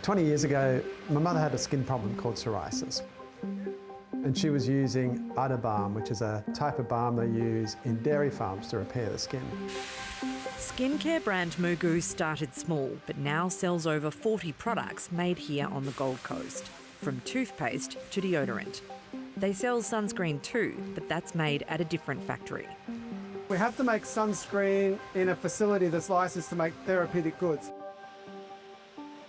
20 years ago, my mother had a skin problem called psoriasis. And she was using udder balm, which is a type of balm they use in dairy farms to repair the skin. Skincare brand Mugu started small, but now sells over 40 products made here on the Gold Coast, from toothpaste to deodorant. They sell sunscreen too, but that's made at a different factory. We have to make sunscreen in a facility that's licensed to make therapeutic goods.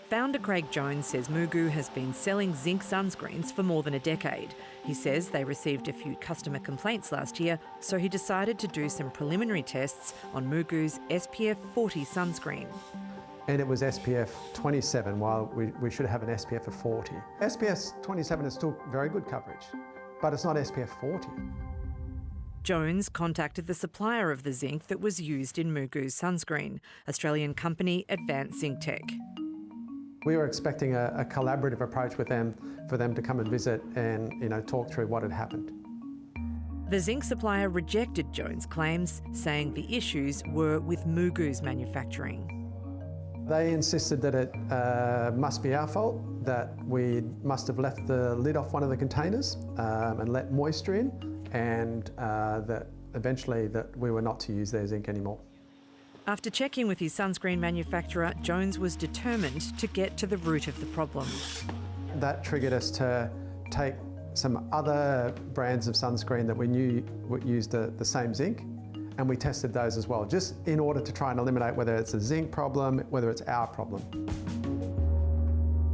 Founder Craig Jones says Mugu has been selling zinc sunscreens for more than a decade. He says they received a few customer complaints last year, so he decided to do some preliminary tests on Mugu's SPF 40 sunscreen. And it was SPF 27, while we should have an SPF of 40. SPF 27 is still very good coverage, but it's not SPF 40. Jones contacted the supplier of the zinc that was used in Mugu's sunscreen, Australian company Indepth Zinc Tech. We were expecting a collaborative approach with them, for them to come and visit and talk through what had happened. The zinc supplier rejected Jones' claims, saying the issues were with Mugu's manufacturing. They insisted that it must be our fault, that we must have left the lid off one of the containers and let moisture in, and that eventually that we were not to use their zinc anymore. After checking with his sunscreen manufacturer, Jones was determined to get to the root of the problem. That triggered us to take some other brands of sunscreen that we knew would use the same zinc, and we tested those as well, just in order to try and eliminate whether it's a zinc problem, whether it's our problem.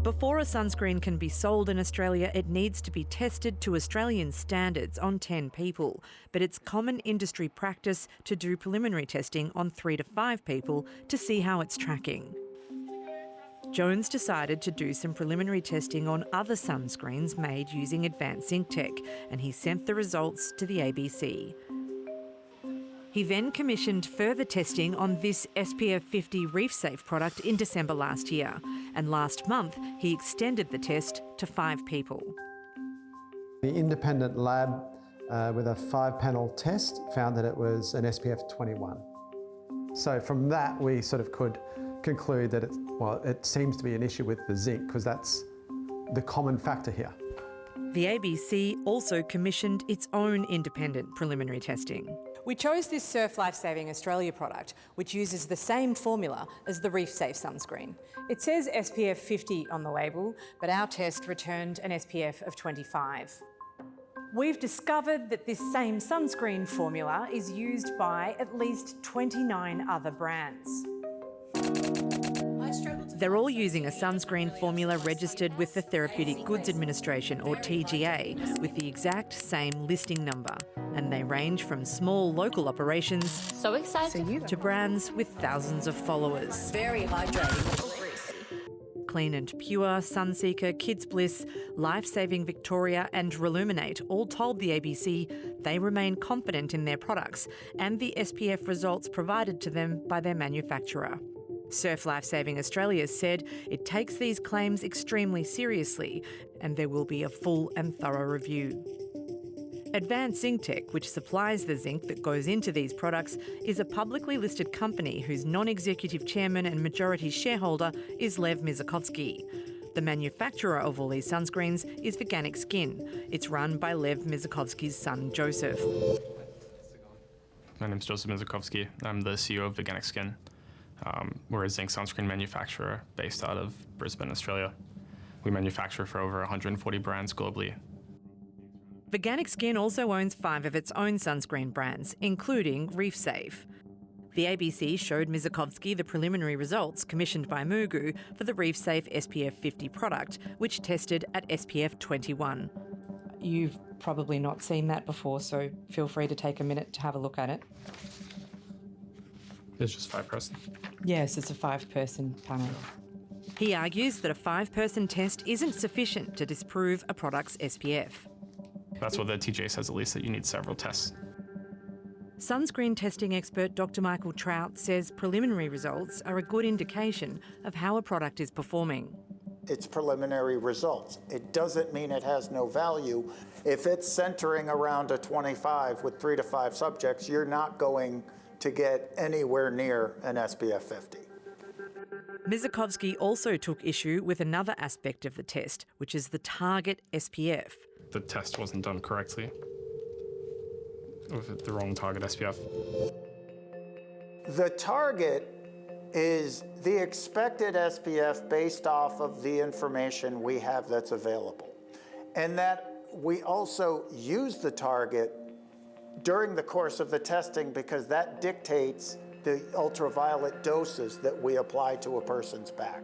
Before a sunscreen can be sold in Australia, it needs to be tested to Australian standards on 10 people. But it's common industry practice to do preliminary testing on 3 to 5 people to see how it's tracking. Jones decided to do some preliminary testing on other sunscreens made using advanced zinc tech, and he sent the results to the ABC. He then commissioned further testing on this SPF 50 reef-safe product in December last year, and last month he extended the test to 5 people. The independent lab with a 5-panel test found that it was an SPF 21. So from that we sort of could conclude that it seems to be an issue with the zinc, because that's the common factor here. The ABC also commissioned its own independent preliminary testing. We chose this Surf Life Saving Australia product, which uses the same formula as the Reef Safe sunscreen. It says SPF 50 on the label, but our test returned an SPF of 25. We've discovered that this same sunscreen formula is used by at least 29 other brands. They're all using a sunscreen formula registered with the Therapeutic Goods Administration, or TGA, with the exact same listing number. And they range from small local operations so excited to brands with thousands of followers. Very hydrating. Clean and Pure, Sunseeker, Kids Bliss, Life Saving Victoria and Reluminate all told the ABC they remain confident in their products and the SPF results provided to them by their manufacturer. Surf Life Saving Australia said it takes these claims extremely seriously and there will be a full and thorough review. Advanced Zinc Tech, which supplies the zinc that goes into these products, is a publicly listed company whose non-executive chairman and majority shareholder is Lev Mizakovsky. The manufacturer of all these sunscreens is Veganic Skin. It's run by Lev Mizakovsky's son, Joseph. My name's Joseph Mizakovsky. I'm the CEO of Veganic Skin. We're a zinc sunscreen manufacturer based out of Brisbane, Australia. We manufacture for over 140 brands globally. Veganic Skin also owns 5 of its own sunscreen brands, including Reef Safe. The ABC showed Mizakovsky the preliminary results commissioned by Mugu for the Reef Safe SPF 50 product, which tested at SPF 21. You've probably not seen that before, so feel free to take a minute to have a look at it. It's just 5-person. Yes, it's a 5-person panel. He argues that a 5-person test isn't sufficient to disprove a product's SPF. That's what the TGA says, at least, that you need several tests. Sunscreen testing expert Dr. Michael Trout says preliminary results are a good indication of how a product is performing. It's preliminary results. It doesn't mean it has no value. If it's centering around a 25 with 3 to 5 subjects, you're not going to get anywhere near an SPF 50. Mizakovsky also took issue with another aspect of the test, which is the target SPF. The test wasn't done correctly with the wrong target SPF. The target is the expected SPF based off of the information we have that's available. And that we also use the target during the course of the testing because that dictates the ultraviolet doses that we apply to a person's back.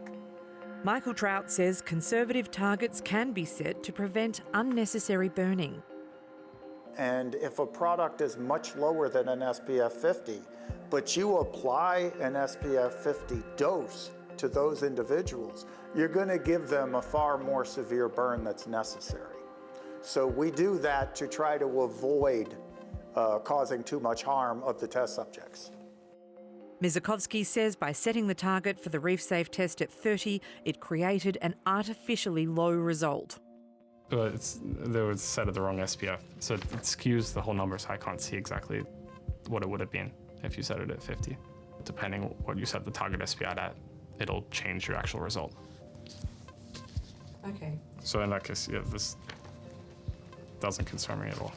Michael Trout says conservative targets can be set to prevent unnecessary burning. And if a product is much lower than an SPF 50, but you apply an SPF 50 dose to those individuals, you're going to give them a far more severe burn that's necessary. So we do that to try to avoid causing too much harm of the test subjects. Mizakovsky says by setting the target for the reef-safe test at 30, it created an artificially low result. They were set at the wrong SPF, so it skews the whole number, so I can't see exactly what it would have been if you set it at 50. Depending on what you set the target SPF at, it'll change your actual result. Okay. So in that case, yeah, this doesn't concern me at all.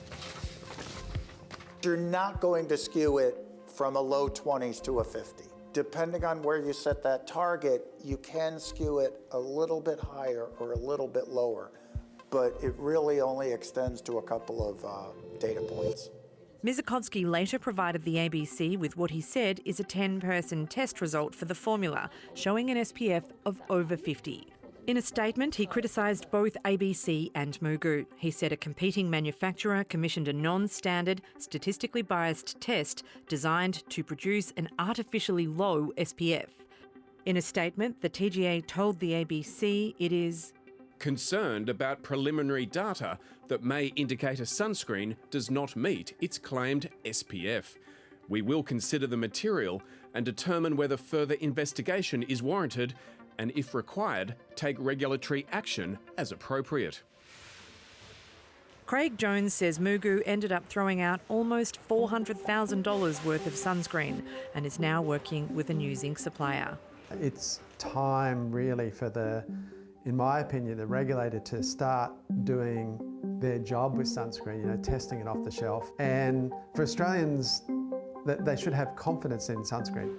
You're not going to skew it from a low 20s to a 50. Depending on where you set that target, you can skew it a little bit higher or a little bit lower, but it really only extends to a couple of data points. Mizakovsky later provided the ABC with what he said is a 10-person test result for the formula, showing an SPF of over 50. In a statement, he criticised both ABC and Mugu. He said a competing manufacturer commissioned a non-standard, statistically biased test designed to produce an artificially low SPF. In a statement, the TGA told the ABC it is concerned about preliminary data that may indicate a sunscreen does not meet its claimed SPF. We will consider the material and determine whether further investigation is warranted and, if required, take regulatory action as appropriate. Craig Jones says Mugu ended up throwing out almost $400,000 worth of sunscreen and is now working with a new zinc supplier. It's time really for in my opinion, the regulator to start doing their job with sunscreen, testing it off the shelf. And for Australians, they should have confidence in sunscreen.